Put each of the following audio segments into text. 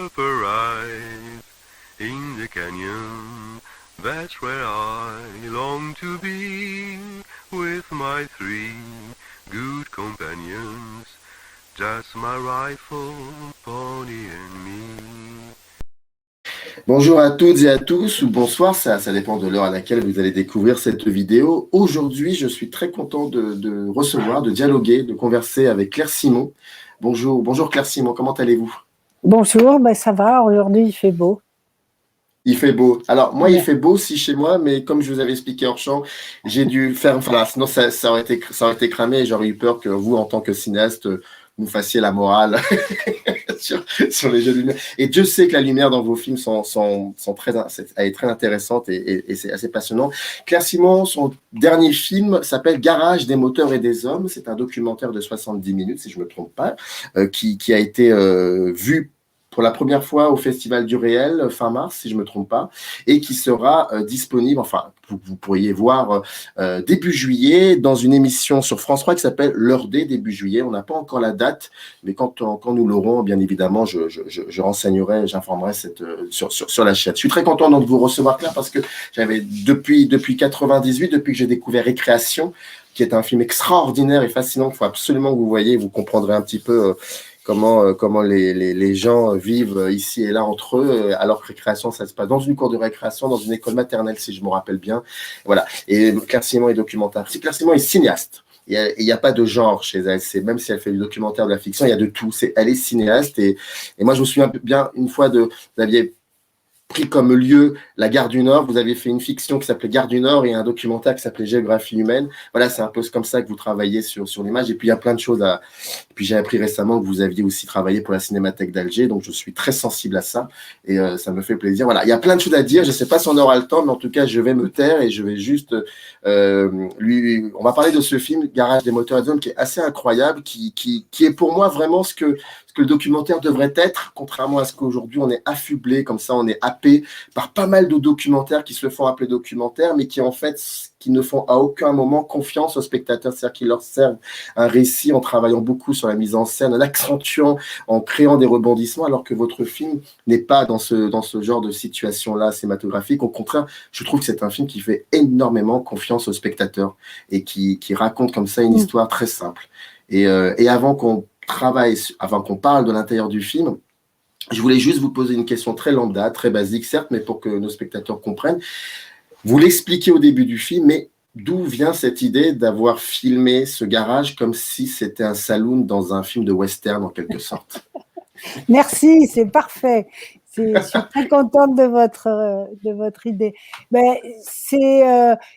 up arise in the canyon. That's where I long to be with my three good companions. Just my rifle, pony and me. Bonjour à toutes et à tous, ou bonsoir, ça dépend de l'heure à laquelle vous allez découvrir cette vidéo. Aujourd'hui, je suis très content de recevoir, de dialoguer, de converser avec Claire Simon. Bonjour Claire Simon, comment allez-vous? Bonjour, ben ça va, aujourd'hui il fait beau. Il fait beau. Alors, moi, il Ouais. fait beau aussi chez moi, mais comme je vous avais expliqué hors champ, j'ai dû faire, enfin, sinon ça aurait été cramé et j'aurais eu peur que vous, en tant que cinéaste, vous fassiez la morale sur les jeux de lumière. Et Dieu sait que la lumière dans vos films elle est très intéressante et c'est assez passionnant. Claire Simon, son dernier film s'appelle Garage des moteurs et des hommes. C'est un documentaire de 70 minutes, si je ne me trompe pas, qui a été vu pour la première fois au Festival du Réel, fin mars, si je ne me trompe pas, et qui sera disponible, enfin, vous pourriez voir début juillet dans une émission sur France 3 qui s'appelle L'heure des début juillet. On n'a pas encore la date, mais quand nous l'aurons, bien évidemment, je renseignerai, j'informerai sur la chaîne. Je suis très content de vous recevoir, Claire, parce que j'avais depuis 98, depuis que j'ai découvert Récréation, qui est un film extraordinaire et fascinant qu'il faut absolument que vous voyez, vous comprendrez un petit peu comment les gens vivent ici et là entre eux, alors que récréation, ça se passe dans une cour de récréation, dans une école maternelle, si je me rappelle bien. Voilà. Et Claire Simon est documentariste. Claire Simon est cinéaste. Il n'y a pas de genre chez elle. Même si elle fait du documentaire, de la fiction, il y a de tout. Elle est cinéaste. Et moi, je me souviens bien une fois vous aviez pris comme lieu la Gare du Nord. Vous avez fait une fiction qui s'appelait Gare du Nord et un documentaire qui s'appelait Géographie humaine. Voilà, c'est un peu comme ça que vous travaillez sur l'image. Et puis, il y a plein de choses à... Puis, j'ai appris récemment que vous aviez aussi travaillé pour la Cinémathèque d'Alger. Donc, je suis très sensible à ça et ça me fait plaisir. Voilà, il y a plein de choses à dire. Je ne sais pas si on aura le temps, mais en tout cas, je vais me taire et je vais juste on va parler de ce film, Garage des moteurs et des hommes, qui est assez incroyable, qui est pour moi vraiment ce que le documentaire devrait être, contrairement à ce qu'aujourd'hui on est affublé, comme ça on est happé par pas mal de documentaires qui se font appeler documentaires, mais qui en fait qui ne font à aucun moment confiance aux spectateurs, c'est-à-dire qu'ils leur servent un récit en travaillant beaucoup sur la mise en scène, en accentuant, en créant des rebondissements, alors que votre film n'est pas dans ce genre de situation-là cinématographique. Au contraire, je trouve que c'est un film qui fait énormément confiance aux spectateurs et qui raconte comme ça une histoire très simple. Et avant qu'on parle de l'intérieur du film, je voulais juste vous poser une question très lambda, très basique, certes, mais pour que nos spectateurs comprennent. Vous l'expliquez au début du film, mais d'où vient cette idée d'avoir filmé ce garage comme si c'était un saloon dans un film de western, en quelque sorte? Merci, c'est parfait. Je suis très contente de votre idée. Ben,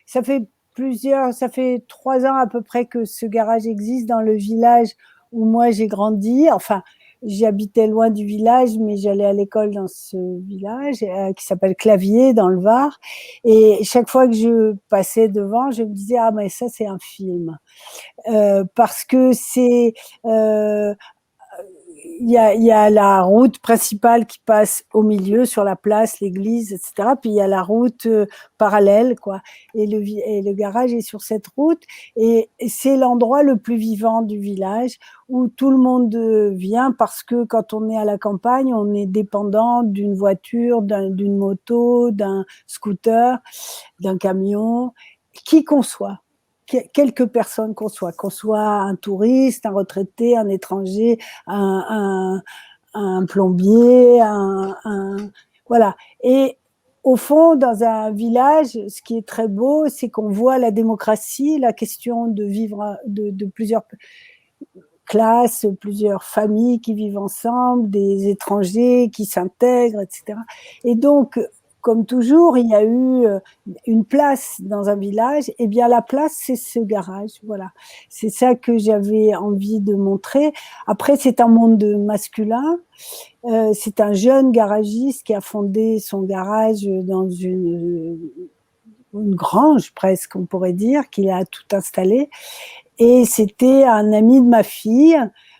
ça fait 3 ans à peu près que ce garage existe dans le village où moi j'ai grandi. Enfin, j'habitais loin du village, mais j'allais à l'école dans ce village qui s'appelle Clavier, dans le Var. Et chaque fois que je passais devant, je me disais, ah, mais ça, c'est un film. Parce que il y a la route principale qui passe au milieu, sur la place, l'église, etc. Puis il y a la route parallèle, quoi. Et le garage est sur cette route. Et c'est l'endroit le plus vivant du village où tout le monde vient parce que quand on est à la campagne, on est dépendant d'une voiture, d'une moto, d'un scooter, d'un camion, qui qu'on soit. Quelques personnes qu'on soit un touriste, un retraité, un étranger, un plombier, voilà. Et au fond, dans un village, ce qui est très beau, c'est qu'on voit la démocratie, la question de vivre de plusieurs classes, plusieurs familles qui vivent ensemble, des étrangers qui s'intègrent, etc. Et donc, comme toujours, il y a eu une place dans un village. Et bien, la place, c'est ce garage. Voilà. C'est ça que j'avais envie de montrer. Après, c'est un monde masculin. C'est un jeune garagiste qui a fondé son garage dans une grange, presque, on pourrait dire, qu'il a tout installé. Et c'était un ami de ma fille.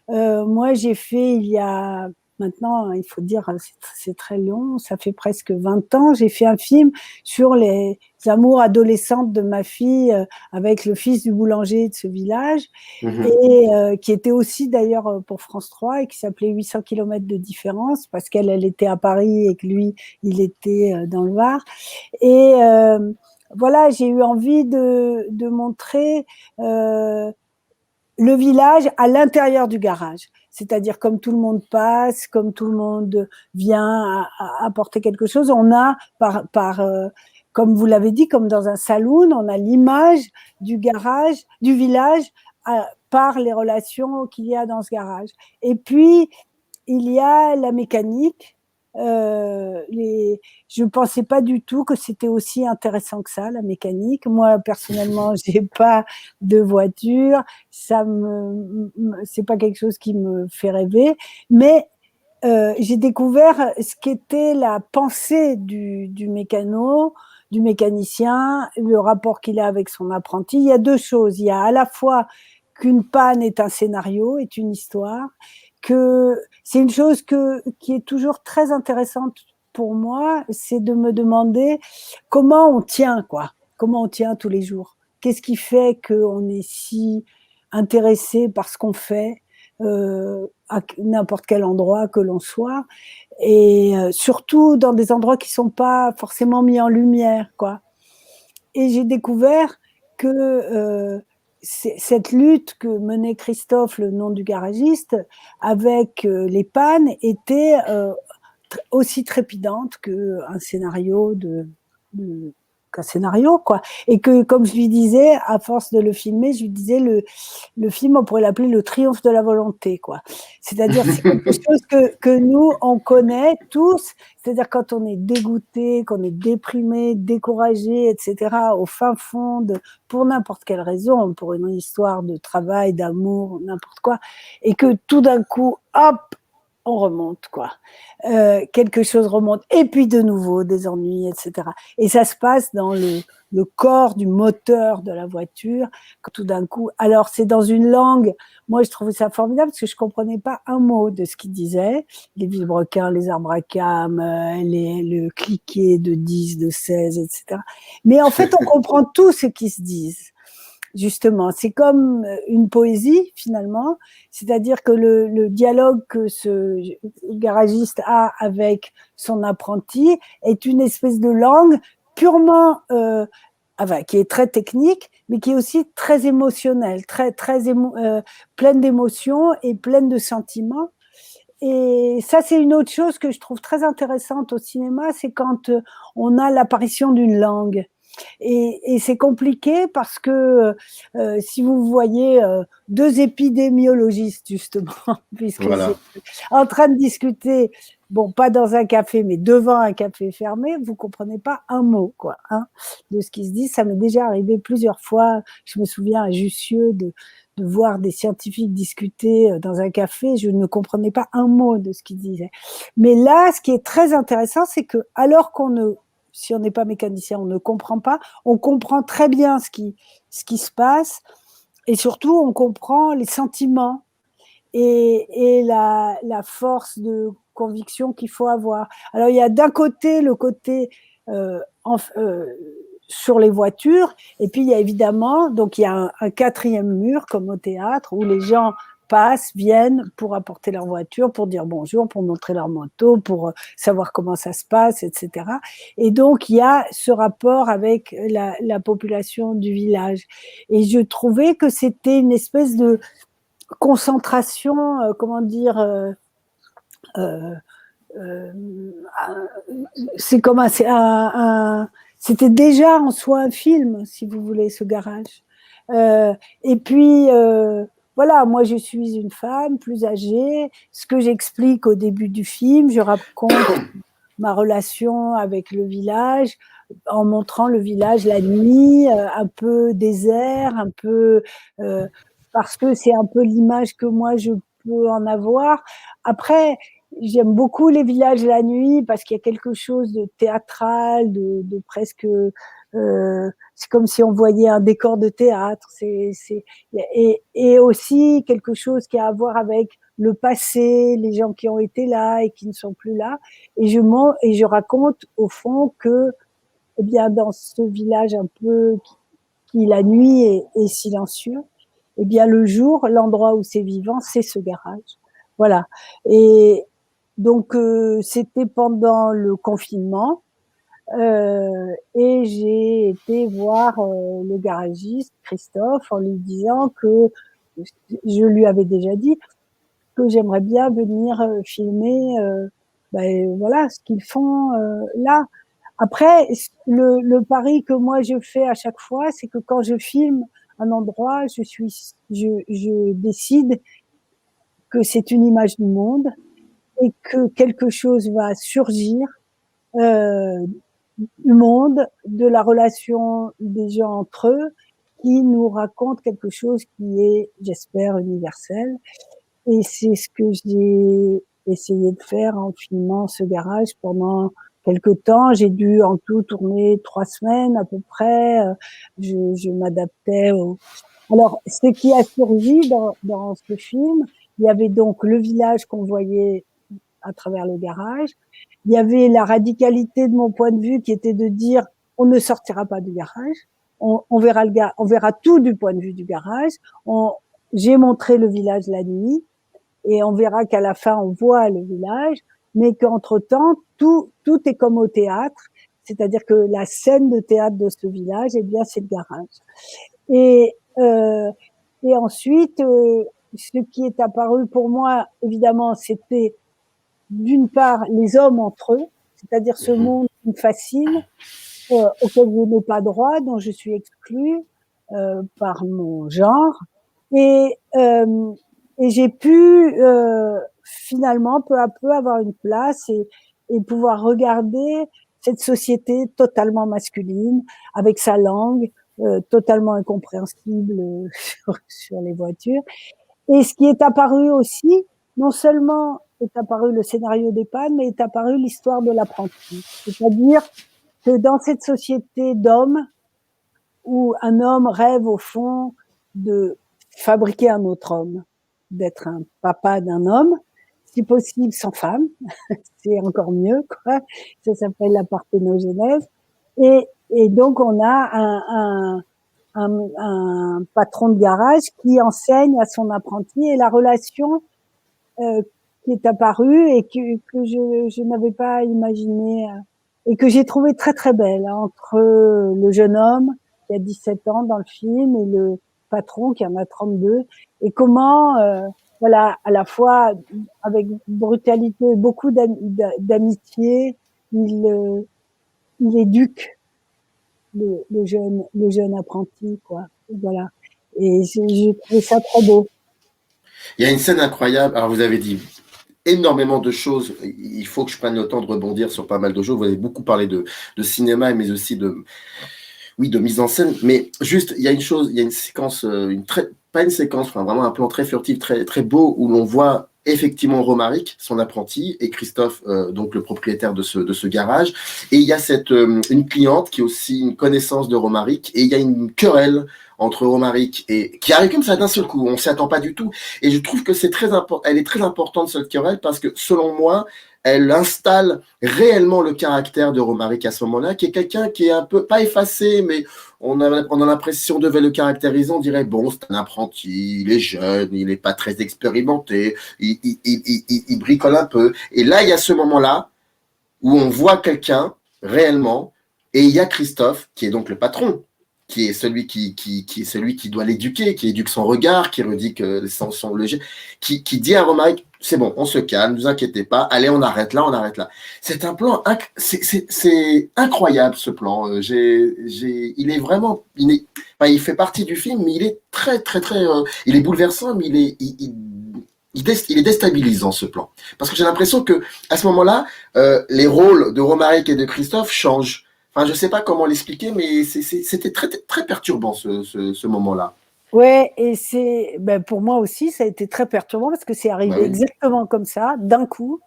Moi, j'ai fait, il y a maintenant, il faut dire, c'est très long, ça fait presque 20 ans. J'ai fait un film sur les amours adolescentes de ma fille avec le fils du boulanger de ce village, et qui était aussi d'ailleurs pour France 3 et qui s'appelait 800 kilomètres de différence parce qu'elle était à Paris et que lui, il était dans le Var. Et voilà, j'ai eu envie de montrer le village à l'intérieur du garage. C'est-à-dire comme tout le monde passe, comme tout le monde vient apporter quelque chose, on a comme vous l'avez dit, comme dans un saloon, on a l'image du garage, du village, par les relations qu'il y a dans ce garage. Et puis, il y a la mécanique. Je ne pensais pas du tout que c'était aussi intéressant que ça, la mécanique. Moi, personnellement, je n'ai pas de voiture. C'est pas quelque chose qui me fait rêver. Mais j'ai découvert ce qu'était la pensée du mécano, du mécanicien, le rapport qu'il a avec son apprenti. Il y a deux choses. Il y a à la fois qu'une panne est un scénario, est une histoire, que c'est une chose qui est toujours très intéressante pour moi, c'est de me demander comment on tient, quoi. Comment on tient tous les jours. Qu'est-ce qui fait qu'on est si intéressé par ce qu'on fait à n'importe quel endroit que l'on soit, et surtout dans des endroits qui sont pas forcément mis en lumière, quoi. Et j'ai découvert que cette lutte que menait Christophe, le nom du garagiste, avec les pannes, était aussi trépidante qu'un scénario qu'un scénario, quoi. Et que, comme je lui disais, à force de le filmer, je lui disais, le film, on pourrait l'appeler le triomphe de la volonté, quoi. C'est-à-dire, c'est quelque chose que nous, on connaît tous. C'est-à-dire, quand on est dégoûté, qu'on est déprimé, découragé, etc., au fin fond pour n'importe quelle raison, pour une histoire de travail, d'amour, n'importe quoi, et que tout d'un coup, hop, on remonte, quoi. Quelque chose remonte, et puis de nouveau des ennuis, etc. Et ça se passe dans le corps du moteur de la voiture, quand tout d'un coup, alors c'est dans une langue, moi je trouvais ça formidable parce que je comprenais pas un mot de ce qu'il disait, les vilebrequins, les arbres à cames, le cliquet de 10, de 16, etc. Mais en fait, on comprend tout ce qu'ils se disent. Justement, c'est comme une poésie finalement, c'est-à-dire que le dialogue que ce garagiste a avec son apprenti est une espèce de langue purement, qui est très technique, mais qui est aussi très émotionnelle, pleine d'émotions et pleine de sentiments. Et ça, c'est une autre chose que je trouve très intéressante au cinéma, c'est quand on a l'apparition d'une langue. Et c'est compliqué parce que si vous voyez deux épidémiologistes, justement, puisque Voilà. c'est en train de discuter, bon, pas dans un café, mais devant un café fermé, vous comprenez pas un mot, quoi, hein, de ce qui se dit. Ça m'est déjà arrivé plusieurs fois. Je me souviens à Jussieu de voir des scientifiques discuter dans un café, je ne comprenais pas un mot de ce qu'ils disaient. Mais là, ce qui est très intéressant, c'est que alors si on n'est pas mécanicien, on ne comprend pas, on comprend très bien ce qui se passe, et surtout, on comprend les sentiments et la force de conviction qu'il faut avoir. Alors, il y a d'un côté le côté sur les voitures, et puis il y a évidemment, donc il y a un quatrième mur, comme au théâtre, où les gens passent, viennent pour apporter leur voiture, pour dire bonjour, pour montrer leur moto, pour savoir comment ça se passe, etc. Et donc, il y a ce rapport avec la population du village. Et je trouvais que c'était une espèce de concentration, comment dire, c'est comme c'était déjà en soi un film, si vous voulez, ce garage. Et puis, voilà, moi je suis une femme plus âgée. Ce que j'explique au début du film, je raconte ma relation avec le village, en montrant le village la nuit, un peu désert, un peu parce que c'est un peu l'image que moi je peux en avoir. Après, j'aime beaucoup les villages la nuit parce qu'il y a quelque chose de théâtral, de presque. C'est comme si on voyait un décor de théâtre. Et aussi quelque chose qui a à voir avec le passé, les gens qui ont été là et qui ne sont plus là. Et je raconte au fond que, eh bien, dans ce village un peu qui la nuit est silencieux, eh bien, le jour, l'endroit où c'est vivant, c'est ce garage. Voilà. Et donc, c'était pendant le confinement. Et j'ai été voir le garagiste Christophe en lui disant que je lui avais déjà dit que j'aimerais bien venir filmer voilà ce qu'ils font là. Après, le pari que moi je fais à chaque fois, c'est que quand je filme un endroit, je décide que c'est une image du monde et que quelque chose va surgir euh, du monde, de la relation des gens entre eux, qui nous raconte quelque chose qui est, j'espère, universel. Et c'est ce que j'ai essayé de faire en filmant ce garage pendant quelque temps. J'ai dû en tout tourner 3 semaines à peu près. Je m'adaptais au... Alors, ce qui a surgi dans ce film, il y avait donc le village qu'on voyait à travers le garage. Il y avait la radicalité de mon point de vue qui était de dire on ne sortira pas du garage, on verra tout du point de vue du garage. J'ai montré le village la nuit et on verra qu'à la fin on voit le village, mais qu'entre temps tout est comme au théâtre, c'est-à-dire que la scène de théâtre de ce village, eh bien c'est le garage. Et et ensuite, ce qui est apparu pour moi, évidemment, c'était d'une part les hommes entre eux, c'est-à-dire ce monde qui me fascine, auquel je n'ai pas droit, dont je suis exclue par mon genre, et, euh, et j'ai pu finalement peu à peu avoir une place et pouvoir regarder cette société totalement masculine, avec sa langue totalement incompréhensible sur les voitures. Et ce qui est apparu aussi, non seulement est apparu le scénario des pannes, mais est apparu l'histoire de l'apprenti. C'est-à-dire que dans cette société d'hommes, où un homme rêve au fond de fabriquer un autre homme, d'être un papa d'un homme, si possible sans femme, c'est encore mieux, quoi. Ça s'appelle la parthénogenèse. Et donc on a un patron de garage qui enseigne à son apprenti, et la relation qui est apparue et que je n'avais pas imaginé et que j'ai trouvé très très belle entre le jeune homme qui a 17 ans dans le film et le patron qui en a 32, et comment voilà, à la fois avec brutalité et beaucoup d'amitié, il éduque le jeune apprenti, quoi. Voilà. Et j'ai trouvé ça très beau. Il y a une scène incroyable. Alors, vous avez dit énormément de choses. Il faut que je prenne le temps de rebondir sur pas mal de choses. Vous avez beaucoup parlé de cinéma, mais aussi de mise en scène. Mais juste, il y a une chose, il y a une séquence, pas une séquence, enfin, vraiment un plan très furtif, très, très beau, où l'on voit effectivement Romaric, son apprenti, et Christophe, donc le propriétaire de ce garage. Et il y a une cliente qui a aussi une connaissance de Romaric, et il y a une querelle entre Romaric et qui arrive comme ça d'un seul coup, on s'y attend pas du tout. Et je trouve que elle est très importante cette querelle, parce que selon moi, elle installe réellement le caractère de Romaric à ce moment-là, qui est quelqu'un qui est un peu, pas effacé, mais on a l'impression, si on devait le caractériser, on dirait, bon, c'est un apprenti, il est jeune, il n'est pas très expérimenté, il bricole un peu. Et là, il y a ce moment-là où on voit quelqu'un réellement, et il y a Christophe, qui est donc le patron, qui est celui qui est celui qui doit l'éduquer, qui éduque son regard, qui redit que son léger, qui dit à Romaric, c'est bon, on se calme, ne vous inquiétez pas, allez, on arrête là, on arrête là. C'est un plan, c'est incroyable ce plan. Il est vraiment, il fait partie du film, mais il est très, très, très, il est bouleversant, mais il est déstabilisant ce plan. Parce que j'ai l'impression que à ce moment-là, les rôles de Romaric et de Christophe changent. Enfin, je sais pas comment l'expliquer, mais c'était très, très perturbant ce moment-là. Ouais, et pour moi aussi, ça a été très perturbant parce que c'est arrivé exactement comme ça, d'un coup.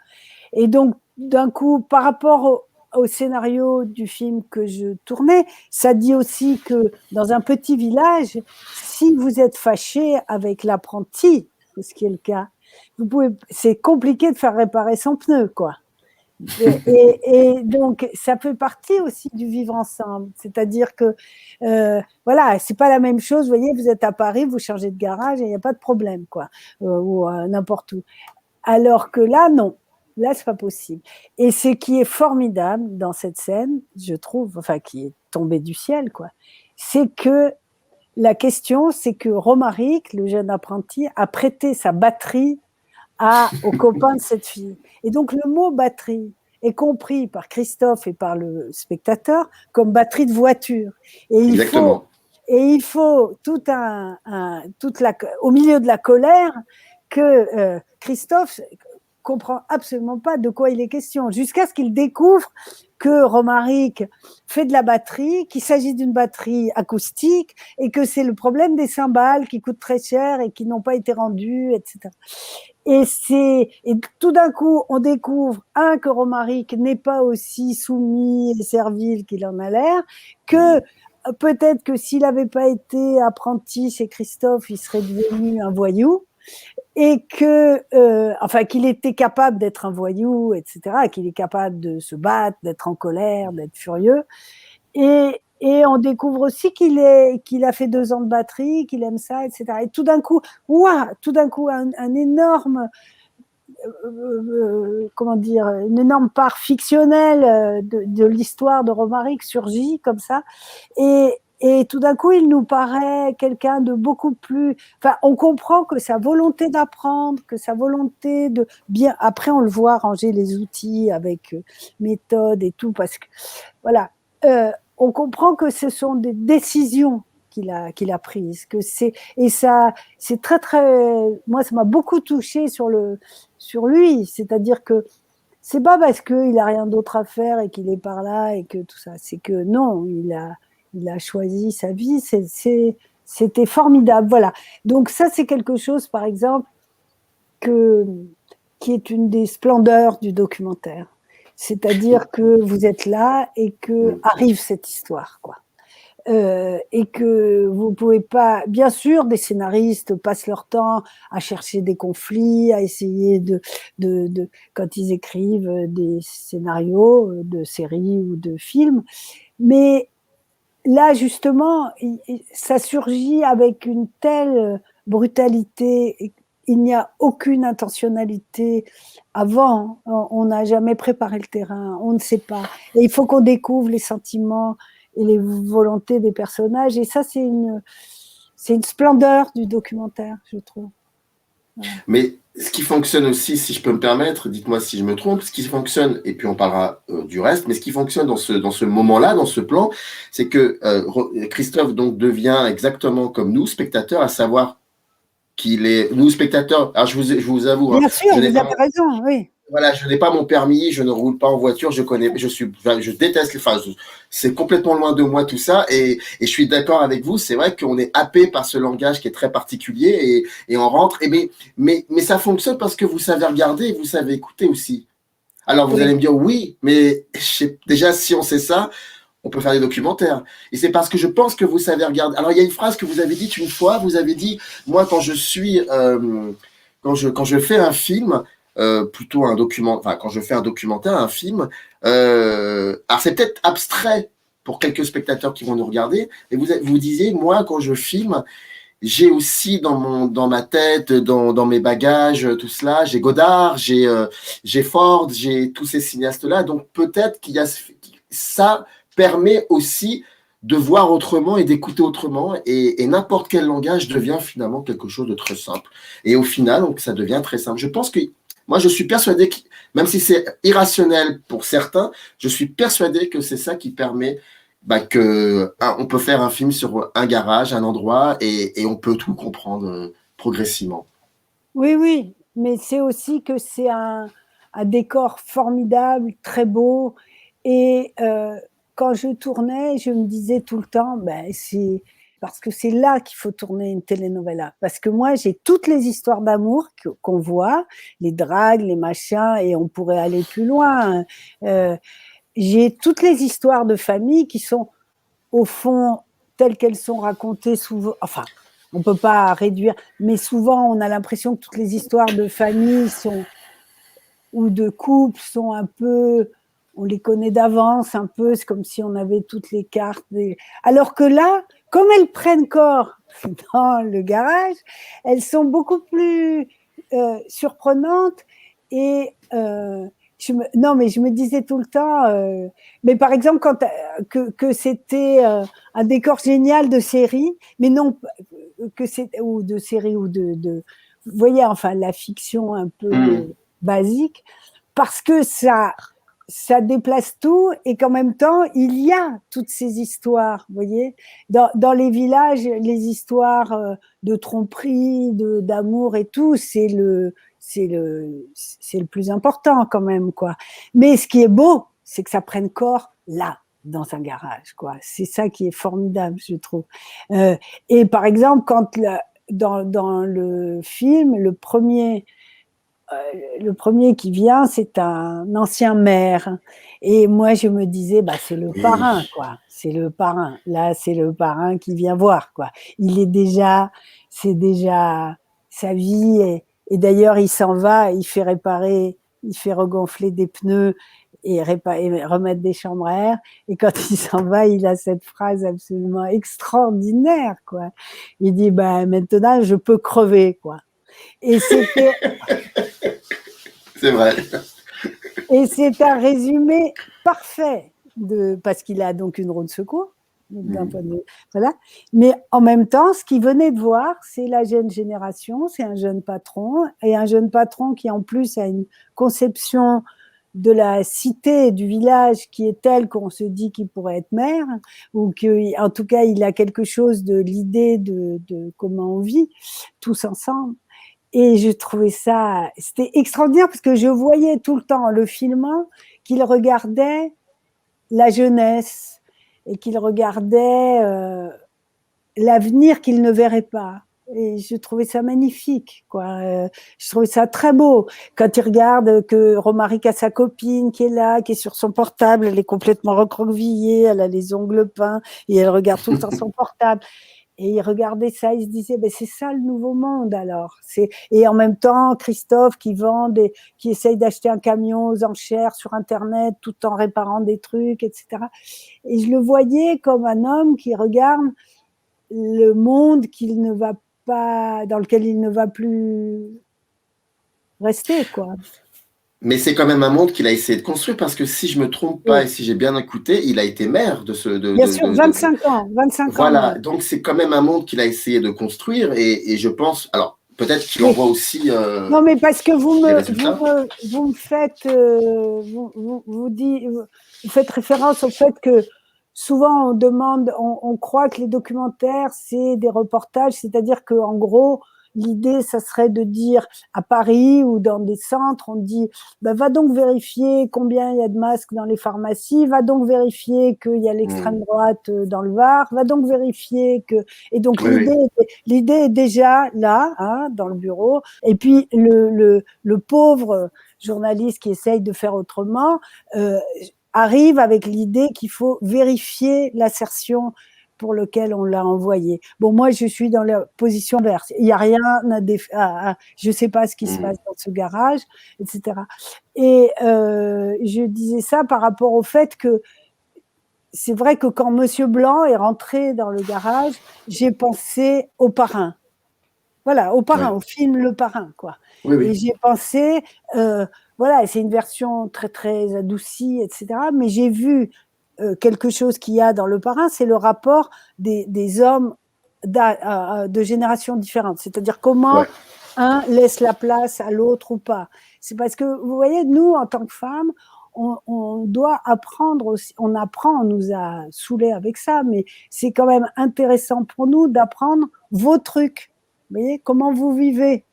Et donc, d'un coup, par rapport au scénario du film que je tournais, ça dit aussi que dans un petit village, si vous êtes fâché avec l'apprenti, ce qui est le cas, C'est compliqué de faire réparer son pneu, quoi. Et donc, ça fait partie aussi du vivre ensemble. C'est-à-dire que, voilà, c'est pas la même chose. Vous voyez, vous êtes à Paris, vous changez de garage et il n'y a pas de problème, quoi, ou n'importe où. Alors que là, non. Là, c'est pas possible. Et ce qui est formidable dans cette scène, je trouve, enfin, qui est tombé du ciel, quoi, c'est que la question, c'est que Romaric, le jeune apprenti, a prêté sa batterie aux copains de cette fille. Et donc, le mot batterie est compris par Christophe et par le spectateur comme batterie de voiture. Et Exactement. il faut au milieu de la colère que Christophe comprend absolument pas de quoi il est question, jusqu'à ce qu'il découvre que Romaric fait de la batterie, qu'il s'agit d'une batterie acoustique et que c'est le problème des cymbales qui coûtent très cher et qui n'ont pas été rendues, etc. Et tout d'un coup, on découvre, que Romaric n'est pas aussi soumis et servile qu'il en a l'air, que peut-être que s'il n'avait pas été apprenti chez Christophe, il serait devenu un voyou, et que, enfin, qu'il était capable d'être un voyou, etc., qu'il est capable de se battre, d'être en colère, d'être furieux. Et on découvre aussi qu'il a fait 2 ans de batterie, qu'il aime ça, etc. Et tout d'un coup, un énorme, comment dire, une énorme part fictionnelle de l'histoire de Romaric surgit comme ça. Et tout d'un coup, il nous paraît quelqu'un de beaucoup plus. Enfin, on comprend que sa volonté d'apprendre, que sa volonté de bien. Après, on le voit ranger les outils avec méthode et tout, parce que voilà. On comprend que ce sont des décisions qu'il a prises, et ça, c'est très très. Moi, ça m'a beaucoup touché sur lui, c'est-à-dire que c'est pas parce qu'il a rien d'autre à faire et qu'il est par là et que tout ça, c'est que non, il a choisi sa vie, c'était formidable, voilà. Donc ça, c'est quelque chose, par exemple, qui est une des splendeurs du documentaire. C'est-à-dire que vous êtes là et que arrive cette histoire, quoi. Et que vous pouvez pas. Bien sûr, des scénaristes passent leur temps à chercher des conflits, à essayer quand ils écrivent des scénarios de séries ou de films, mais là, justement, ça surgit avec une telle brutalité. Il n'y a aucune intentionnalité avant. On n'a jamais préparé le terrain. On ne sait pas. Et il faut qu'on découvre les sentiments et les volontés des personnages. Et ça, c'est une splendeur du documentaire, je trouve. Voilà. Mais ce qui fonctionne aussi, si je peux me permettre, dites-moi si je me trompe, ce qui fonctionne, et puis on parlera du reste, mais ce qui fonctionne dans ce moment-là, dans ce plan, c'est que Christophe donc devient exactement comme nous, spectateurs, à savoir qu'il est, nous spectateurs, alors je vous avoue, bien sûr, vous avez raison, oui. Voilà, je n'ai pas mon permis, je ne roule pas en voiture, je déteste, enfin, c'est complètement loin de moi tout ça, et je suis d'accord avec vous, c'est vrai qu'on est happé par ce langage qui est très particulier, et on rentre, mais ça fonctionne parce que vous savez regarder et vous savez écouter aussi. Alors vous allez me dire, oui, mais déjà si on sait ça, on peut faire des documentaires. Et c'est parce que je pense que vous savez regarder. Alors il y a une phrase que vous avez dite une fois, vous avez dit, moi quand je fais un film, plutôt un document, enfin quand je fais un documentaire, un film, alors c'est peut-être abstrait pour quelques spectateurs qui vont nous regarder, mais vous disiez, moi quand je filme, j'ai aussi dans ma tête, dans mes bagages, tout cela, j'ai Godard, j'ai Ford, j'ai tous ces cinéastes-là, donc peut-être qu'il y a ça permet aussi de voir autrement et d'écouter autrement, et n'importe quel langage devient finalement quelque chose de très simple. Et au final, donc, ça devient très simple. Je pense que moi, je suis persuadé que, même si c'est irrationnel pour certains, je suis persuadé que c'est ça qui permet on peut faire un film sur un garage, un endroit, et on peut tout comprendre progressivement. Oui, oui, mais c'est aussi que c'est un décor formidable, très beau, et quand je tournais, je me disais tout le temps, c'est parce que c'est là qu'il faut tourner une telenovela. Parce que moi, j'ai toutes les histoires d'amour qu'on voit, les dragues, les machins, et on pourrait aller plus loin. J'ai toutes les histoires de famille qui sont, au fond, telles qu'elles sont racontées souvent. Enfin, on peut pas réduire, mais souvent on a l'impression que toutes les histoires de famille sont ou de couple sont un peu, on les connaît d'avance un peu, c'est comme si on avait toutes les cartes. Alors que là, comme elles prennent corps dans le garage, elles sont beaucoup plus surprenantes et non, mais je me disais tout le temps, mais par exemple, que c'était un décor génial de série, mais non, que c'est, ou de série, ou vous voyez, enfin, la fiction un peu basique, parce que ça déplace tout et qu'en même temps, il y a toutes ces histoires, vous voyez. Dans les villages, les histoires de tromperie, d'amour et tout, c'est le plus important quand même, quoi. Mais ce qui est beau, c'est que ça prenne corps là, dans un garage, quoi. C'est ça qui est formidable, je trouve. Et par exemple, dans le film, le premier qui vient, c'est un ancien maire. Et moi, je me disais, bah, c'est le parrain, quoi. C'est le parrain. Là, c'est le parrain qui vient voir, quoi. C'est déjà sa vie. Et d'ailleurs, il s'en va, il fait regonfler des pneus et remettre des chambres à air. Et quand il s'en va, il a cette phrase absolument extraordinaire, quoi. Il dit, bah, maintenant, je peux crever, quoi. Et c'était. C'est vrai. Et c'est un résumé parfait parce qu'il a donc une roue de secours, d'un point de vue, voilà. Mais en même temps, ce qu'il venait de voir, c'est la jeune génération, c'est un jeune patron, et un jeune patron qui en plus a une conception de la cité, du village qui est telle qu'on se dit qu'il pourrait être maire, ou qu'en tout cas il a quelque chose de l'idée de comment on vit tous ensemble. Et je trouvais ça, c'était extraordinaire parce que je voyais tout le temps en le filmant qu'il regardait la jeunesse et qu'il regardait l'avenir qu'il ne verrait pas. Et je trouvais ça magnifique, quoi. Je trouvais ça très beau. Quand il regarde que Romaric a sa copine qui est là, qui est sur son portable, elle est complètement recroquevillée, elle a les ongles peints et elle regarde tout le temps son portable. Et il regardait ça, il se disait, ben c'est ça le nouveau monde alors. Et en même temps, Christophe qui essaye d'acheter un camion aux enchères sur Internet tout en réparant des trucs, etc. Et je le voyais comme un homme qui regarde le monde dans lequel il ne va plus rester, quoi. Mais c'est quand même un monde qu'il a essayé de construire parce que si je me trompe pas et si j'ai bien écouté, il a été maire de ce. Bien sûr, 25 ans. Voilà, donc c'est quand même un monde qu'il a essayé de construire et je pense. Alors peut-être qu'il en voit aussi. Non, mais parce que vous faites référence au fait que souvent on croit que les documentaires c'est des reportages, c'est-à-dire que en gros l'idée ça serait de dire à Paris ou dans des centres, on dit va donc vérifier combien il y a de masques dans les pharmacies, va donc vérifier qu'il y a l'extrême droite dans le Var, va donc vérifier que, et donc l'idée est déjà là, hein, dans le bureau, et puis le pauvre journaliste qui essaye de faire autrement arrive avec l'idée qu'il faut vérifier l'assertion pour lequel on l'a envoyé. Bon, moi, je suis dans la position inverse. Il n'y a rien je ne sais pas ce qui se passe dans ce garage, etc. Et je disais ça par rapport au fait que c'est vrai que quand Monsieur Blanc est rentré dans le garage, j'ai pensé au parrain. Voilà, au parrain, au film Le Parrain, quoi. Oui. Et j'ai pensé, voilà, c'est une version très, très adoucie, etc. Mais j'ai vu quelque chose qu'il y a dans Le Parrain, c'est le rapport des hommes de générations différentes. C'est-à-dire comment un laisse la place à l'autre ou pas. C'est parce que, vous voyez, nous, en tant que femmes, on doit apprendre aussi, on apprend, on nous a saoulés avec ça, mais c'est quand même intéressant pour nous d'apprendre vos trucs. Vous voyez, comment vous vivez,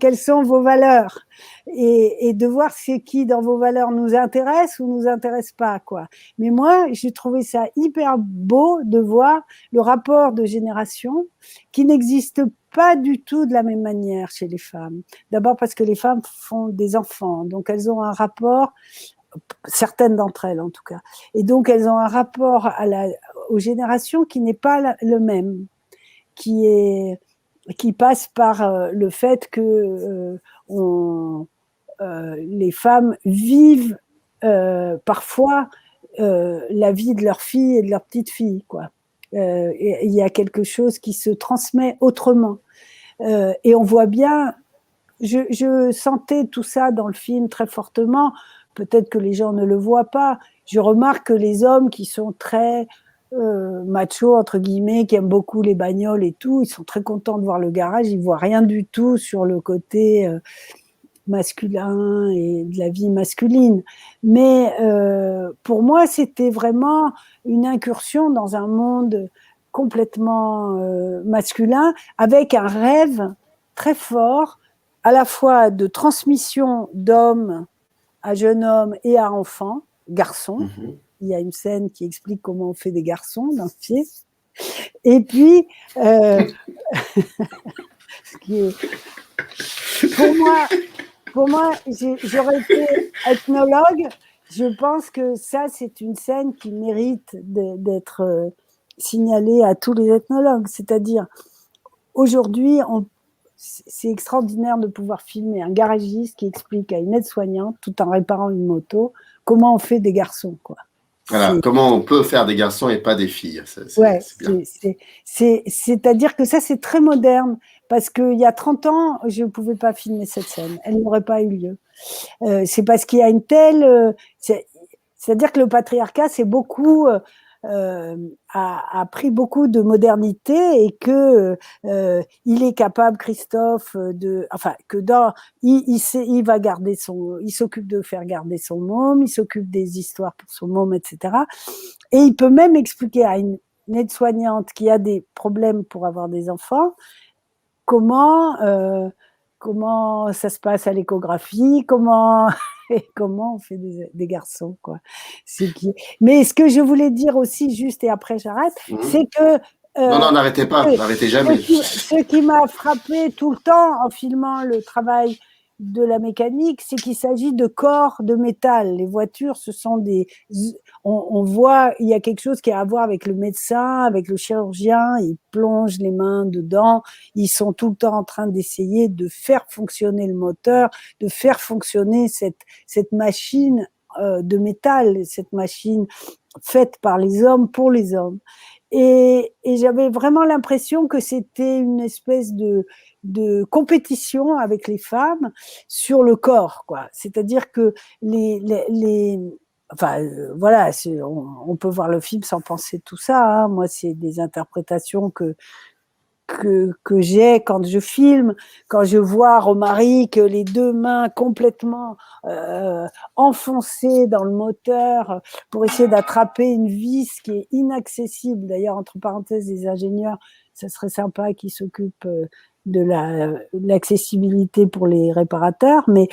quelles sont vos valeurs, et de voir ce qui dans vos valeurs nous intéresse ou nous intéresse pas, quoi. Mais moi, j'ai trouvé ça hyper beau de voir le rapport de génération qui n'existe pas du tout de la même manière chez les femmes. D'abord parce que les femmes font des enfants, donc elles ont un rapport, certaines d'entre elles en tout cas, et donc elles ont un rapport aux générations qui n'est pas le même. qui passe par le fait que les femmes vivent parfois la vie de leur fille et de leur petite fille, quoi. Et il y a quelque chose qui se transmet autrement. Et on voit bien, je sentais tout ça dans le film très fortement. Peut-être que les gens ne le voient pas. Je remarque que les hommes qui sont très machos, entre guillemets, qui aiment beaucoup les bagnoles et tout, ils sont très contents de voir le garage. Ils voient rien du tout sur le côté masculin et de la vie masculine. Mais pour moi, c'était vraiment une incursion dans un monde complètement masculin, avec un rêve très fort, à la fois de transmission d'homme à jeune homme et à enfant, garçon. Il y a une scène qui explique comment on fait des garçons dans le film. Et puis, ce qui est, pour moi, j'aurais été ethnologue. Je pense que ça, c'est une scène qui mérite d'être signalée à tous les ethnologues. C'est-à-dire, aujourd'hui, c'est extraordinaire de pouvoir filmer un garagiste qui explique à une aide-soignante, tout en réparant une moto, comment on fait des garçons, quoi. Voilà, comment on peut faire des garçons et pas des filles. C'est-à-dire que ça, c'est très moderne, parce qu'il y a 30 ans, je ne pouvais pas filmer cette scène. Elle n'aurait pas eu lieu. C'est parce qu'il y a une telle... c'est-à-dire que le patriarcat, c'est beaucoup... a pris beaucoup de modernité et que il est capable, Christophe, il s'occupe de faire garder son môme, il s'occupe des histoires pour son môme, etc. Et il peut même expliquer à une aide-soignante qui a des problèmes pour avoir des enfants comment ça se passe à l'échographie, comment on fait des garçons, quoi. Mais ce que je voulais dire aussi, juste et après j'arrête, c'est que non, n'arrêtez pas, n'arrêtez jamais. Ce qui m'a frappé tout le temps en filmant le travail de la mécanique, c'est qu'il s'agit de corps de métal. Les voitures, ce sont on voit, il y a quelque chose qui a à voir avec le médecin, avec le chirurgien, ils plongent les mains dedans, ils sont tout le temps en train d'essayer de faire fonctionner le moteur, de faire fonctionner cette machine de métal, cette machine faite par les hommes pour les hommes. Et j'avais vraiment l'impression que c'était une espèce de compétition avec les femmes sur le corps, quoi. C'est-à-dire que voilà, on peut voir le film sans penser tout ça, hein. Moi, c'est des interprétations que j'ai quand je filme, quand je vois Romaric, les deux mains complètement enfoncées dans le moteur pour essayer d'attraper une vis qui est inaccessible. D'ailleurs, entre parenthèses, les ingénieurs, ça serait sympa qu'ils s'occupent de l'accessibilité pour les réparateurs, mais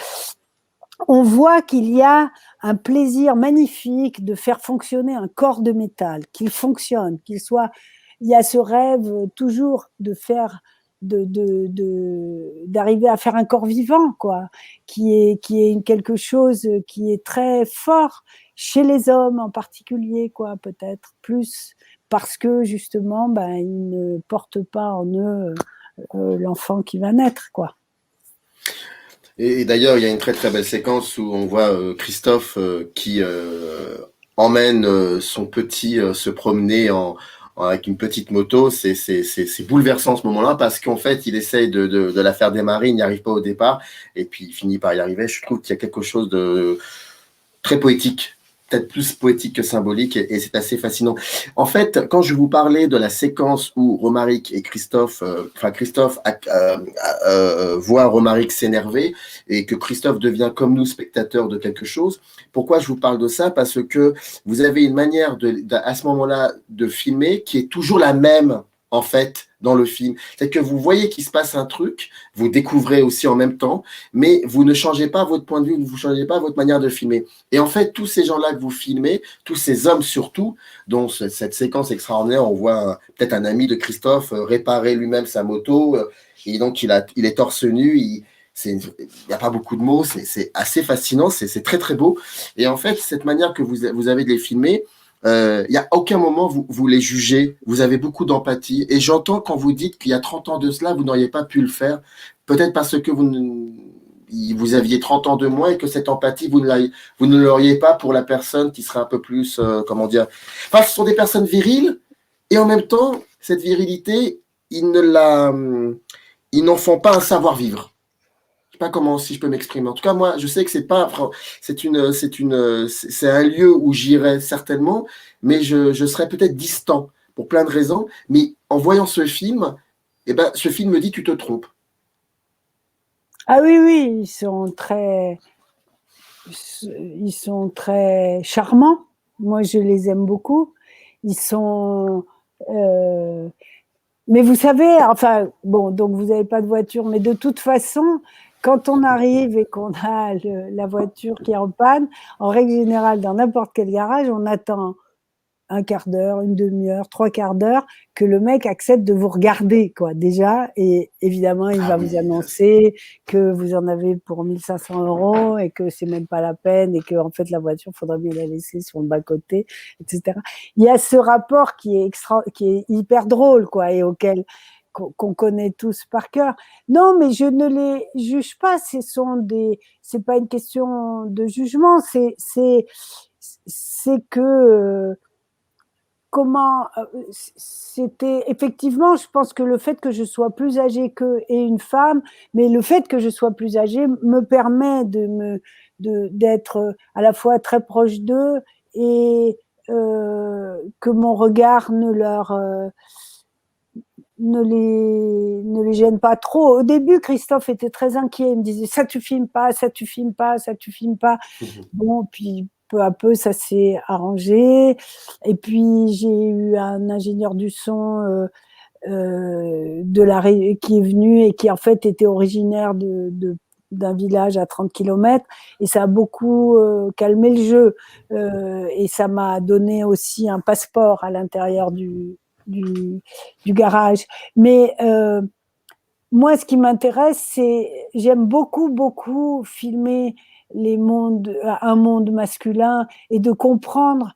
on voit qu'il y a un plaisir magnifique de faire fonctionner un corps de métal, qu'il fonctionne, qu'il soit... Il y a ce rêve toujours de faire, d'arriver à faire un corps vivant, quoi, qui est quelque chose qui est très fort chez les hommes en particulier, quoi, peut-être plus parce que justement, ils ne portent pas en eux l'enfant qui va naître, quoi. Et d'ailleurs, il y a une très très belle séquence où on voit Christophe qui emmène son petit se promener avec une petite moto. C'est bouleversant ce moment-là parce qu'en fait, il essaye de la faire démarrer, il n'y arrive pas au départ et puis il finit par y arriver. Je trouve qu'il y a quelque chose de très poétique, peut-être plus poétique que symbolique et c'est assez fascinant. En fait, quand je vous parlais de la séquence où Romaric et Christophe voit Romaric s'énerver et que Christophe devient comme nous spectateur de quelque chose, pourquoi je vous parle de ça? Parce que vous avez une manière à ce moment-là de filmer qui est toujours la même en fait dans le film. C'est que vous voyez qu'il se passe un truc, vous découvrez aussi en même temps, mais vous ne changez pas votre point de vue, vous ne changez pas votre manière de filmer. Et en fait, tous ces gens-là que vous filmez, tous ces hommes surtout, dont cette séquence extraordinaire, on voit peut-être un ami de Christophe réparer lui-même sa moto, et donc il est torse nu, il n'y a pas beaucoup de mots, c'est assez fascinant, c'est très très beau. Et en fait, cette manière que vous avez de les filmer, il n'y a aucun moment vous les jugez, vous avez beaucoup d'empathie. Et j'entends quand vous dites qu'il y a 30 ans de cela, vous n'auriez pas pu le faire, peut-être parce que vous aviez 30 ans de moins et que cette empathie, vous ne l'auriez pas pour la personne qui serait un peu plus, comment dire. Enfin, ce sont des personnes viriles et en même temps, cette virilité, ils n'en font pas un savoir-vivre. Je sais pas comment, si je peux m'exprimer. En tout cas, moi, je sais que c'est un lieu où j'irai certainement, mais je serais peut-être distant pour plein de raisons. Mais en voyant ce film, eh ben, ce film me dit tu te trompes. Ah oui, oui, ils sont très charmants. Moi, je les aime beaucoup. Ils sont, euh, mais vous savez, enfin, bon, donc vous n'avez pas de voiture, mais de toute façon, quand on arrive et qu'on a la voiture qui est en panne, en règle générale, dans n'importe quel garage, on attend un quart d'heure, une demi-heure, trois quarts d'heure, que le mec accepte de vous regarder, quoi, déjà. Et évidemment, il va vous annoncer que vous en avez pour 1500 € et que c'est même pas la peine et que, en fait, la voiture, faudrait bien la laisser sur le bas-côté, etc. Il y a ce rapport qui est hyper drôle, quoi, et qu'on connaît tous par cœur. Non, mais je ne les juge pas. C'est pas une question de jugement. C'est que, comment c'était effectivement, je pense que le fait que je sois plus âgée qu'eux et une femme, mais le fait que je sois plus âgée me permet d'être à la fois très proche d'eux et que mon regard ne les gêne pas trop. Au début, Christophe était très inquiet. Il me disait ça tu filmes pas, ça tu filmes pas, ça tu filmes pas. Bon, puis peu à peu, ça s'est arrangé. Et puis, j'ai eu un ingénieur du son qui est venu et qui, en fait, était originaire d'un village à 30 km. Et ça a beaucoup calmé le jeu. Et ça m'a donné aussi un passeport à l'intérieur du garage. Mais moi, ce qui m'intéresse, j'aime beaucoup, beaucoup filmer un monde masculin et de comprendre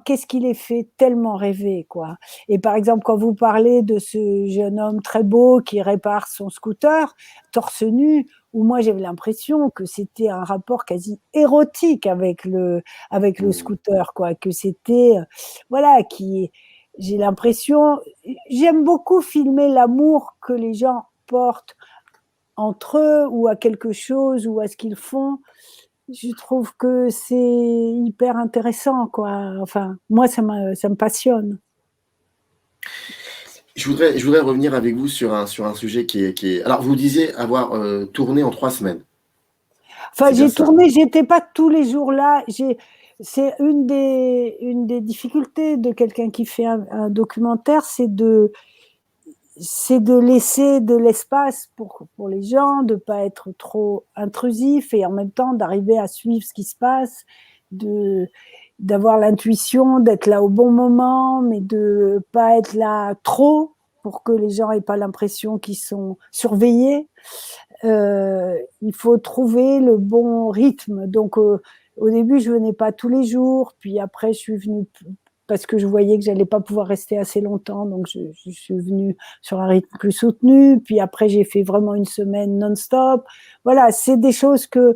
qu'est-ce qui les fait tellement rêver, quoi. Et par exemple, quand vous parlez de ce jeune homme très beau qui répare son scooter, torse nu, où moi j'avais l'impression que c'était un rapport quasi érotique avec le scooter, quoi, que c'était, voilà, j'ai l'impression, j'aime beaucoup filmer l'amour que les gens portent entre eux ou à quelque chose ou à ce qu'ils font. Je trouve que c'est hyper intéressant, quoi. Enfin, moi, ça me passionne. Je voudrais revenir avec vous sur un sujet qui est... Alors, vous disiez avoir tourné en 3 semaines. Enfin, j'ai tourné, j'étais pas tous les jours là. C'est une des difficultés de quelqu'un qui fait un documentaire, c'est de laisser de l'espace pour les gens, de pas être trop intrusif et en même temps d'arriver à suivre ce qui se passe, d'avoir l'intuition d'être là au bon moment, mais de pas être là trop pour que les gens aient pas l'impression qu'ils sont surveillés. Il faut trouver le bon rythme. Donc, au début, je venais pas tous les jours, puis après, je suis venue parce que je voyais que j'allais pas pouvoir rester assez longtemps, donc je suis venue sur un rythme plus soutenu. Puis après, j'ai fait vraiment une semaine non-stop. Voilà, c'est des choses que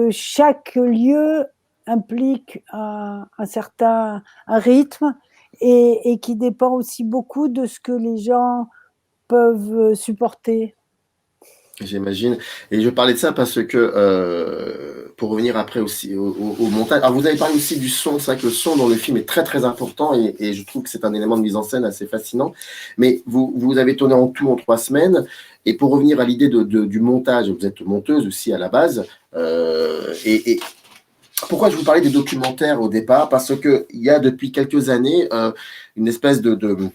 chaque lieu implique un certain rythme et qui dépend aussi beaucoup de ce que les gens peuvent supporter. J'imagine. Et je parlais de ça parce que, pour revenir après aussi au montage, alors vous avez parlé aussi du son, c'est vrai que le son dans le film est très très important et je trouve que c'est un élément de mise en scène assez fascinant. Mais vous avez tourné en tout en 3 semaines. Et pour revenir à l'idée du montage, vous êtes monteuse aussi à la base. Et pourquoi je vous parlais des documentaires au départ? Parce qu'il y a depuis quelques années une espèce de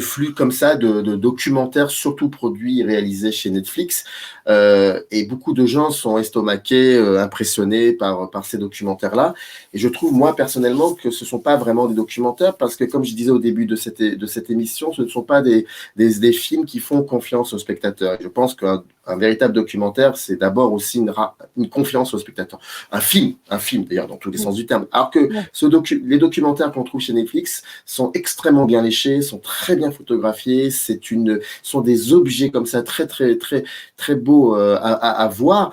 flux comme ça, de documentaires, surtout produits et réalisés chez Netflix. Et beaucoup de gens sont estomaqués, impressionnés par ces documentaires-là. Et je trouve, moi, personnellement, que ce ne sont pas vraiment des documentaires parce que, comme je disais au début de cette émission, ce ne sont pas des films qui font confiance aux spectateurs. Et je pense qu'un un véritable documentaire, c'est d'abord aussi une confiance au spectateur. Un film d'ailleurs, dans tous les sens du terme. Alors que les documentaires qu'on trouve chez Netflix sont extrêmement bien léchés, sont très bien photographiés, sont des objets comme ça très, très, très, très beaux à voir.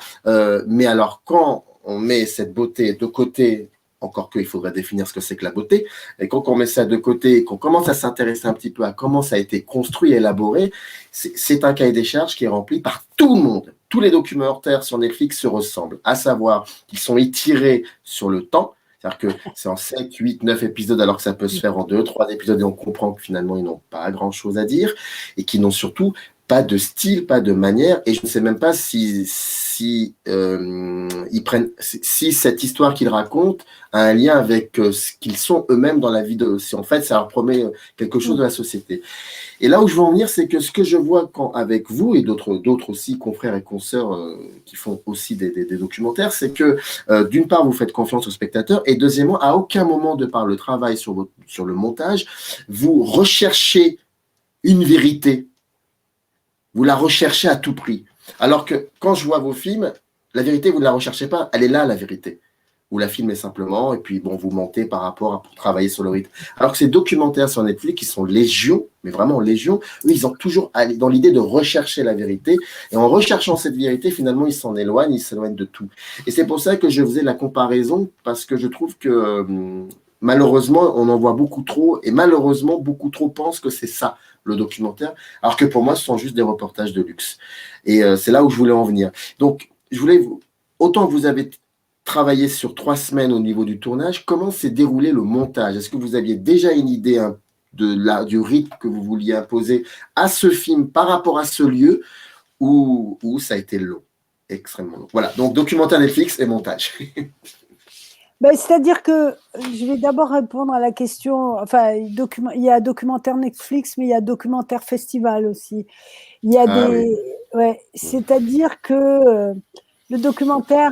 Mais alors, quand on met cette beauté de côté, encore qu'il faudrait définir ce que c'est que la beauté, et quand on met ça de côté et qu'on commence à s'intéresser un petit peu à comment ça a été construit et élaboré, c'est un cahier des charges qui est rempli par tout le monde. Tous les documentaires sur Netflix se ressemblent, à savoir qu'ils sont étirés sur le temps, c'est-à-dire que c'est en 7, 8, 9 épisodes, alors que ça peut se faire en 2, 3 épisodes, et on comprend que finalement, ils n'ont pas grand-chose à dire, et qui n'ont surtout pas de style, pas de manière, et je ne sais même pas si cette histoire qu'ils racontent a un lien avec ce qu'ils sont eux-mêmes dans la vie si en fait ça leur promet quelque chose de la société. Et là où je veux en venir, c'est que ce que je vois avec vous et d'autres aussi confrères et consoeurs qui font aussi des documentaires, c'est que d'une part vous faites confiance aux spectateurs, et deuxièmement, à aucun moment de par le travail sur le montage, vous recherchez une vérité. Vous la recherchez à tout prix. Alors que quand je vois vos films, la vérité, vous ne la recherchez pas. Elle est là, la vérité. Vous la filmez simplement et puis bon, vous mentez par rapport à pour travailler sur le rythme. Alors que ces documentaires sur Netflix, qui sont légion, mais vraiment légion, eux, ils ont toujours dans l'idée de rechercher la vérité. Et en recherchant cette vérité, finalement, ils s'éloignent de tout. Et c'est pour ça que je faisais la comparaison, parce que je trouve que malheureusement, on en voit beaucoup trop, et malheureusement, beaucoup trop pensent que c'est ça, le documentaire, alors que pour moi, ce sont juste des reportages de luxe. Et c'est là où je voulais en venir. Donc, autant que vous avez travaillé sur 3 semaines au niveau du tournage, comment s'est déroulé le montage? Est-ce que vous aviez déjà une idée du rythme que vous vouliez imposer à ce film par rapport à ce lieu, ou ça a été long, extrêmement long? Voilà, donc documentaire Netflix et montage. C'est-à-dire que je vais d'abord répondre à la question, enfin, il y a documentaire Netflix, mais il y a documentaire festival aussi. Il y a c'est-à-dire que le documentaire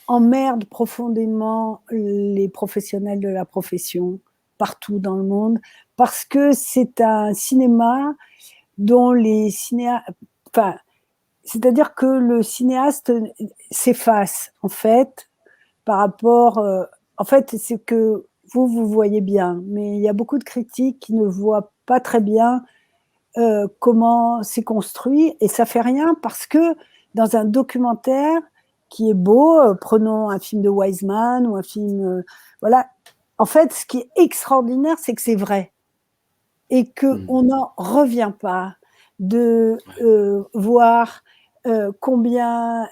emmerde profondément les professionnels de la profession partout dans le monde, parce que c'est un cinéma dont les cinéastes, enfin, c'est-à-dire que le cinéaste s'efface en fait par rapport, en fait, c'est que vous voyez bien, mais il y a beaucoup de critiques qui ne voient pas très bien comment c'est construit, et ça fait rien, parce que dans un documentaire qui est beau, prenons un film de Wiseman ou un film, voilà, en fait, ce qui est extraordinaire, c'est que c'est vrai et qu'on n'en revient pas de voir combien,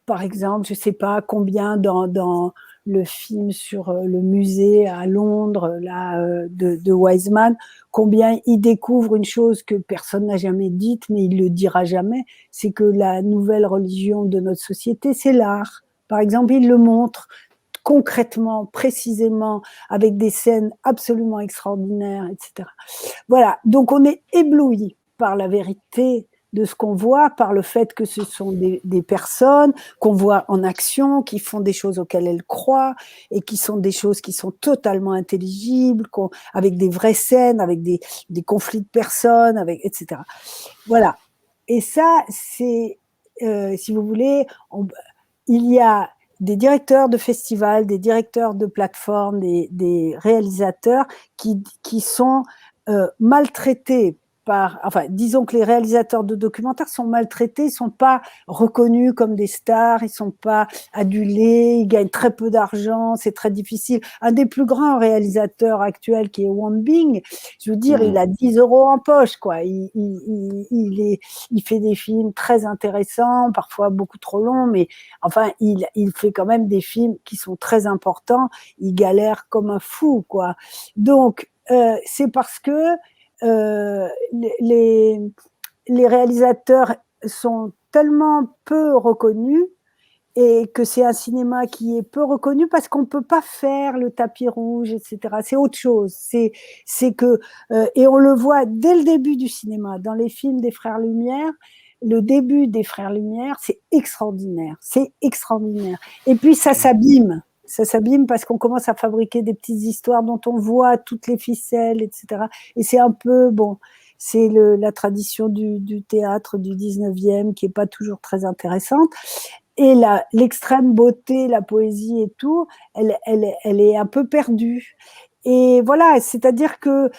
par exemple, je ne sais pas combien dans le film sur le musée à Londres là, de Wiseman, combien il découvre une chose que personne n'a jamais dite, mais il ne le dira jamais, c'est que la nouvelle religion de notre société, c'est l'art. Par exemple, il le montre concrètement, précisément, avec des scènes absolument extraordinaires, etc. Voilà, donc on est ébloui par la vérité de ce qu'on voit, par le fait que ce sont des personnes qu'on voit en action, qui font des choses auxquelles elles croient, et qui sont des choses qui sont totalement intelligibles, avec des vraies scènes, avec des conflits de personnes, etc. Voilà. Et ça, c'est, si vous voulez, il y a des directeurs de festivals, des directeurs de plateformes, des réalisateurs qui sont maltraités enfin, disons que les réalisateurs de documentaires sont maltraités, ils ne sont pas reconnus comme des stars, ils ne sont pas adulés, ils gagnent très peu d'argent, c'est très difficile. Un des plus grands réalisateurs actuels, qui est Wang Bing, je veux dire, il a 10 € en poche, quoi. Il fait des films très intéressants, parfois beaucoup trop longs, mais enfin, il fait quand même des films qui sont très importants, il galère comme un fou, quoi. Donc, c'est parce que les réalisateurs sont tellement peu reconnus, et que c'est un cinéma qui est peu reconnu parce qu'on ne peut pas faire le tapis rouge, etc. C'est autre chose. C'est que, et on le voit dès le début du cinéma, dans les films des Frères Lumière, le début des Frères Lumière, c'est extraordinaire. C'est extraordinaire. Et puis ça s'abîme. Ça s'abîme parce qu'on commence à fabriquer des petites histoires dont on voit toutes les ficelles, etc. Et c'est un peu, bon, c'est la tradition du théâtre du 19e qui est pas toujours très intéressante. Et l'extrême beauté, la poésie et tout, elle est un peu perdue. Et voilà, c'est-à-dire que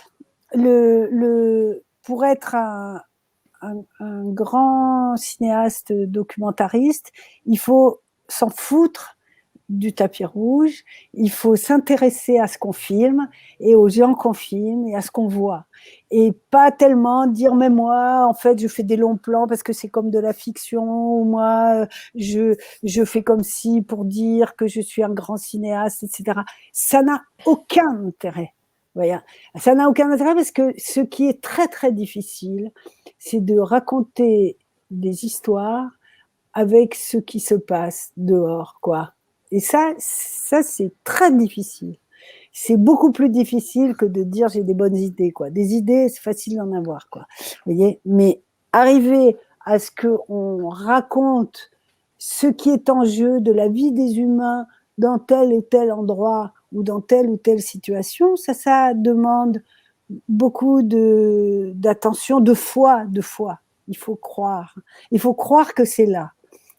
pour être un grand cinéaste documentariste, il faut s'en foutre du tapis rouge, il faut s'intéresser à ce qu'on filme et aux gens qu'on filme et à ce qu'on voit. Et pas tellement dire, mais moi, en fait, je fais des longs plans parce que c'est comme de la fiction, ou moi, je fais comme si pour dire que je suis un grand cinéaste, etc. Ça n'a aucun intérêt. Voyez, ça n'a aucun intérêt parce que ce qui est très, très difficile, c'est de raconter des histoires avec ce qui se passe dehors, quoi. Et ça c'est très difficile. C'est beaucoup plus difficile que de dire j'ai des bonnes idées, quoi. Des idées, c'est facile d'en avoir, quoi. Vous voyez, mais arriver à ce qu'on raconte ce qui est en jeu de la vie des humains dans tel ou tel endroit ou dans telle ou telle situation, ça demande beaucoup d'attention, de foi. Il faut croire. Il faut croire que c'est là.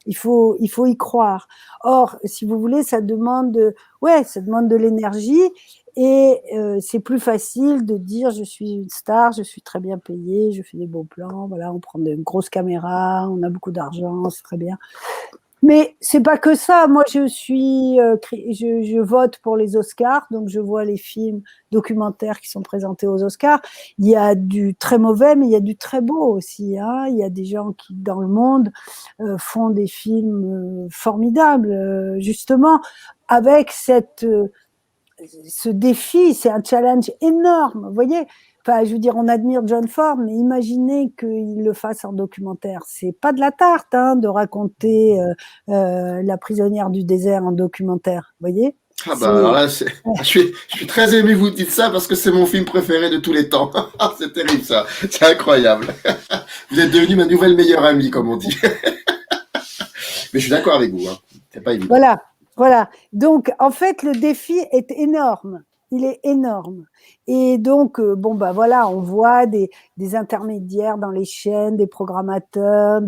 Il faut y croire. Or, si vous voulez, ça demande de l'énergie et c'est plus facile de dire je suis une star, je suis très bien payée, je fais des beaux plans, voilà, on prend de grosses caméras, on a beaucoup d'argent, c'est très bien. Mais c'est pas que ça. Moi, je vote pour les Oscars, donc je vois les films documentaires qui sont présentés aux Oscars. Il y a du très mauvais, mais il y a du très beau aussi. Hein. Il y a des gens qui, dans le monde, font des films formidables, justement, avec ce défi. C'est un challenge énorme, vous voyez. Enfin, je veux dire, on admire John Ford, mais imaginez qu'il le fasse en documentaire. C'est pas de la tarte, hein, de raconter La prisonnière du désert en documentaire, vous voyez. Ah bah alors là, je suis très ému que vous dites ça parce que c'est mon film préféré de tous les temps. C'est terrible ça, c'est incroyable. Vous êtes devenu ma nouvelle meilleure amie, comme on dit. Mais je suis d'accord avec vous, hein. C'est pas évident. Voilà. Donc, en fait, le défi est énorme. Il est énorme. Et donc, voilà, on voit des intermédiaires dans les chaînes, des programmateurs,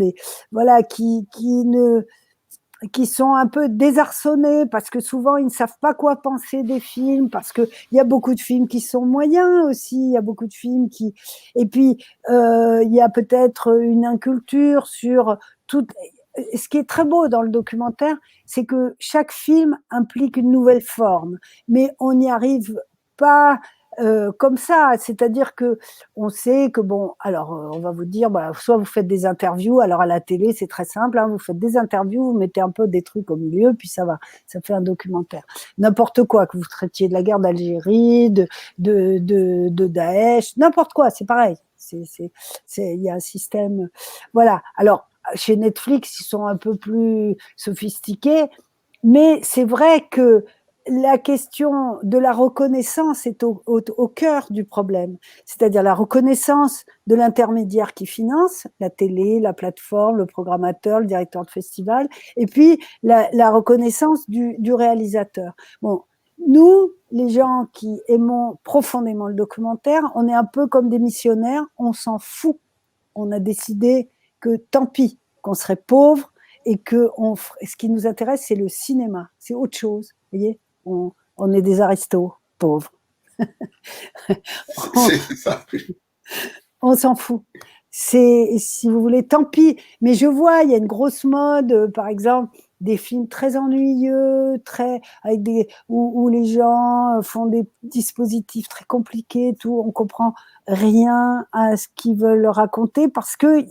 qui sont un peu désarçonnés parce que souvent ils ne savent pas quoi penser des films, parce que il y a beaucoup de films qui sont moyens aussi, il y a beaucoup de films et puis il y a peut-être une inculture sur tout. Ce qui est très beau dans le documentaire, c'est que chaque film implique une nouvelle forme, mais on n'y arrive pas comme ça. C'est-à-dire que on sait que alors on va vous dire, soit vous faites des interviews. Alors à la télé, c'est très simple, hein, vous faites des interviews, vous mettez un peu des trucs au milieu, puis ça fait un documentaire. N'importe quoi, que vous traitiez de la guerre d'Algérie, de Daesh, n'importe quoi, c'est pareil. Il y a un système, voilà. Alors chez Netflix, ils sont un peu plus sophistiqués, mais c'est vrai que la question de la reconnaissance est au cœur du problème, c'est-à-dire la reconnaissance de l'intermédiaire qui finance, la télé, la plateforme, le programmateur, le directeur de festival, et puis la reconnaissance du réalisateur. Bon, nous, les gens qui aimons profondément le documentaire, on est un peu comme des missionnaires, on s'en fout. On a décidé que tant pis, qu'on serait pauvre et que ce qui nous intéresse, c'est le cinéma, c'est autre chose. Vous voyez, on est des aristos pauvres. C'est ça. On s'en fout. Si vous voulez, tant pis. Mais je vois, il y a une grosse mode, par exemple, des films très ennuyeux, où les gens font des dispositifs très compliqués, tout, on comprend rien à ce qu'ils veulent raconter parce que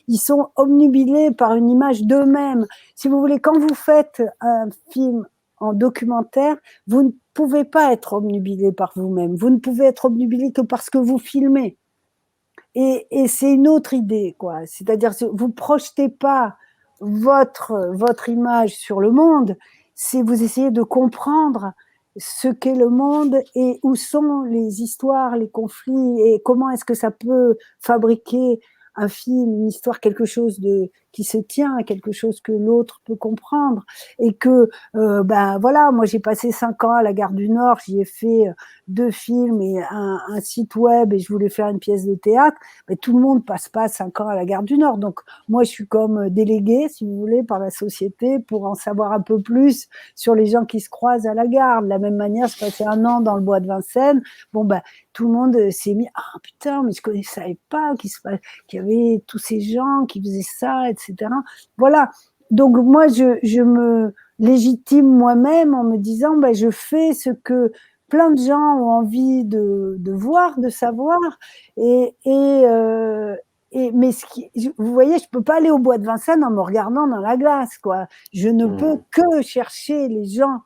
ils sont obnubilés par une image d'eux-mêmes. Si vous voulez, quand vous faites un film en documentaire, vous ne pouvez pas être obnubilé par vous-même. Vous ne pouvez être obnubilé que parce que vous filmez. Et c'est une autre idée, quoi. C'est-à-dire, vous projetez pas votre image sur le monde, c'est vous essayez de comprendre ce qu'est le monde et où sont les histoires, les conflits et comment est-ce que ça peut fabriquer un film, une histoire, quelque chose qui se tient, quelque chose que l'autre peut comprendre, et que ben voilà, moi j'ai passé 5 ans à la Gare du Nord, j'y ai fait 2 films et un site web, et je voulais faire une pièce de théâtre. Mais tout le monde passe pas 5 ans à la Gare du Nord, donc moi je suis comme déléguée, si vous voulez, par la société pour en savoir un peu plus sur les gens qui se croisent à la gare. De la même manière, je passais 1 an dans le bois de Vincennes. Bon ben tout le monde s'est mis, ah putain, mais je ne savais pas qu'il y avait tous ces gens qui faisaient ça, etc. Voilà. Donc moi, je me légitime moi-même en me disant, ben, je fais ce que plein de gens ont envie de voir, de savoir. Mais vous voyez, je peux pas aller au bois de Vincennes en me regardant dans la glace, quoi. Je ne peux que chercher les gens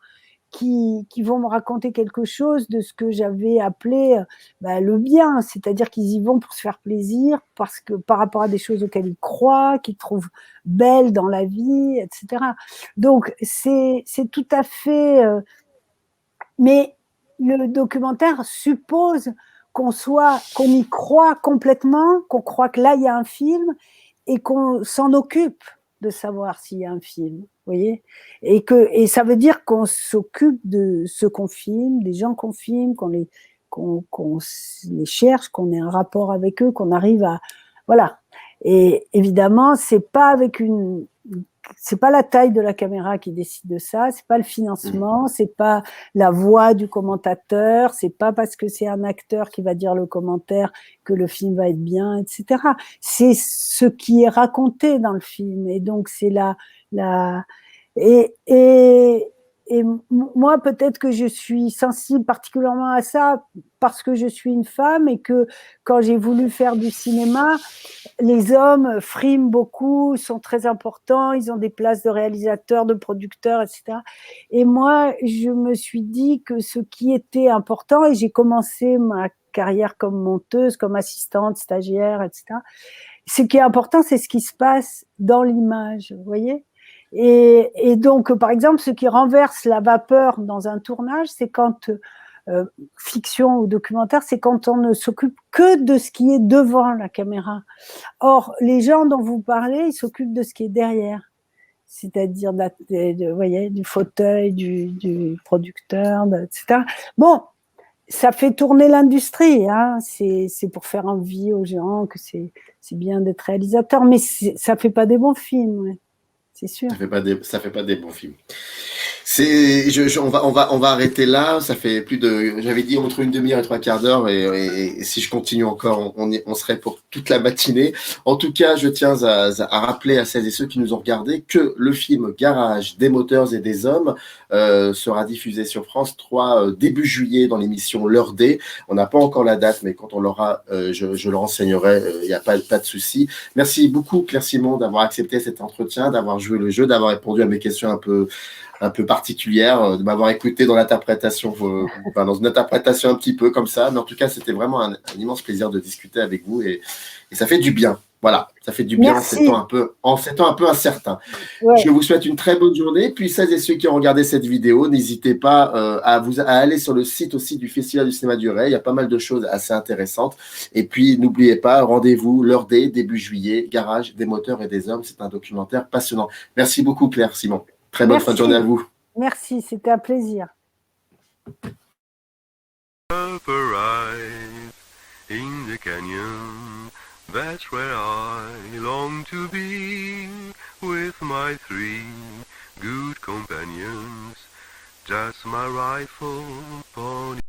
qui vont me raconter quelque chose de ce que j'avais appelé le bien, c'est-à-dire qu'ils y vont pour se faire plaisir, parce que par rapport à des choses auxquelles ils croient, qu'ils trouvent belles dans la vie, etc. Donc c'est tout à fait. Mais le documentaire suppose qu'on y croit complètement, qu'on croit que là il y a un film et qu'on s'en occupe de savoir s'il y a un film, vous voyez, et ça veut dire qu'on s'occupe de ceux qu'on filme, des gens qu'on filme, qu'on les cherche, qu'on ait un rapport avec eux, qu'on arrive à, voilà. Et évidemment, c'est pas la taille de la caméra qui décide de ça, c'est pas le financement, c'est pas la voix du commentateur, c'est pas parce que c'est un acteur qui va dire le commentaire que le film va être bien, etc. C'est ce qui est raconté dans le film, et donc c'est et moi, peut-être que je suis sensible particulièrement à ça parce que je suis une femme, et que quand j'ai voulu faire du cinéma, les hommes friment beaucoup, sont très importants, ils ont des places de réalisateurs, de producteurs, etc. Et moi, je me suis dit que ce qui était important, et j'ai commencé ma carrière comme monteuse, comme assistante, stagiaire, etc. Ce qui est important, c'est ce qui se passe dans l'image, vous voyez ? Et donc, par exemple, ce qui renverse la vapeur dans un tournage, c'est quand, fiction ou documentaire, c'est quand on ne s'occupe que de ce qui est devant la caméra. Or, les gens dont vous parlez, ils s'occupent de ce qui est derrière, c'est-à-dire voyez, du fauteuil, du producteur, etc. Bon, ça fait tourner l'industrie, hein. C'est pour faire envie aux gens que c'est bien d'être réalisateur, mais ça fait pas des bons films, ouais. C'est sûr. Ça fait pas des bons films. On va arrêter là. Ça fait j'avais dit entre une demi-heure et 3/4 d'heure, et si je continue encore, on serait pour toute la matinée. En tout cas, je tiens à rappeler à celles et ceux qui nous ont regardés que le film Garage, des moteurs et des hommes sera diffusé sur France 3 début juillet dans l'émission L'heure D. On n'a pas encore la date, mais quand on l'aura, je le renseignerai. Il n'y a pas de souci. Merci beaucoup, Claire Simon, d'avoir accepté cet entretien, d'avoir joué le jeu, d'avoir répondu à mes questions un peu particulière, de m'avoir écouté dans l'interprétation, dans une interprétation un petit peu comme ça. Mais en tout cas, c'était vraiment un immense plaisir de discuter avec vous, et ça fait du bien. Voilà, ça fait du bien. Merci. en ces temps un peu incertains. Ouais. Je vous souhaite une très bonne journée. Puis celles et ceux qui ont regardé cette vidéo, n'hésitez pas à aller sur le site aussi du Festival du cinéma du Ray. Il y a pas mal de choses assez intéressantes. Et puis, n'oubliez pas, rendez-vous l'heure D, début juillet, Garage, des moteurs et des hommes. C'est un documentaire passionnant. Merci beaucoup, Claire Simon. Très bonne fin de journée à vous. Merci, c'était un plaisir. Up arise in the canyon, that's where I long to be, with my 3 good companions, just my rifle, pony.